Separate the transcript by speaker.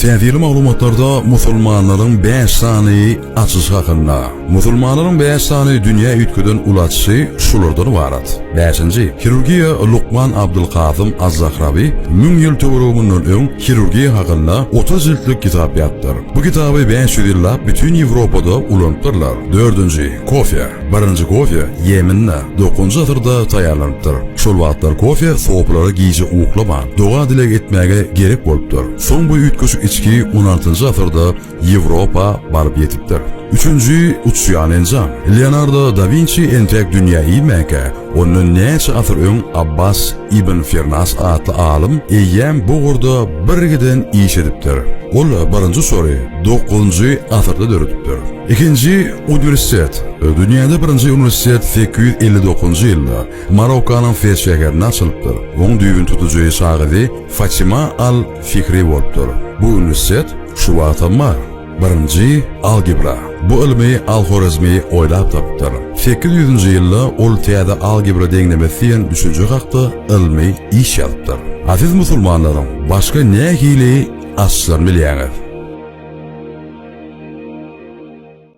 Speaker 1: Tədili məlumatlarda musulmanların 5 sani açış haqqında. Musulmanların 5 sani dünya ütküdən ulatışı şulardan varat. 5-ci, xirurgiya Luqman Abdülqasim Az-Zahravi 1000 yıl tövrümundan ön xirurgiya haqqında 30 ciltlik kitap yaptır. Bu kitabı 500 yıllap bütün Avropada ulanıptırlar. 4-cü, kofe. 1-ci kofe Yemen'de 9-cu asırda tayarlanıptır. Şol vaxtlar kofe soğupları giyce uğuklaman, doğa dilek etmeye gerek bolupdur. Son bu ütküsü içki 16-cı asırda Avropa barıp yetipdir. 3-cü uçuyan enzam. Leonardo da Vinci entek dünyayı meke. Onun neçe asır ön Abbas İbn Firnas adlı alim eyyem bu orada birgiden iş edipdir. Ol 1-ci soru 9-cu asırda dörüdüpdir. 2-ci üniversitet. Dünyada 1-ci üniversitet 859-cu yılda Marokkanın Fes şehirine açılıpdır. Onun düğün tutucuyu sahibi Fatima al-Fikri bolupdur. Bu üniversitet şu vatanma 1-ci algebra. Bu ilmi al-Xorazmi oylap tapıptır. 800-cü yılda ol tiyada algebra denlemesiyen 3-cü haqda ilmi iş yapıptır. Aziz musulmanlarım, başka ne hili aslan biliyeniz?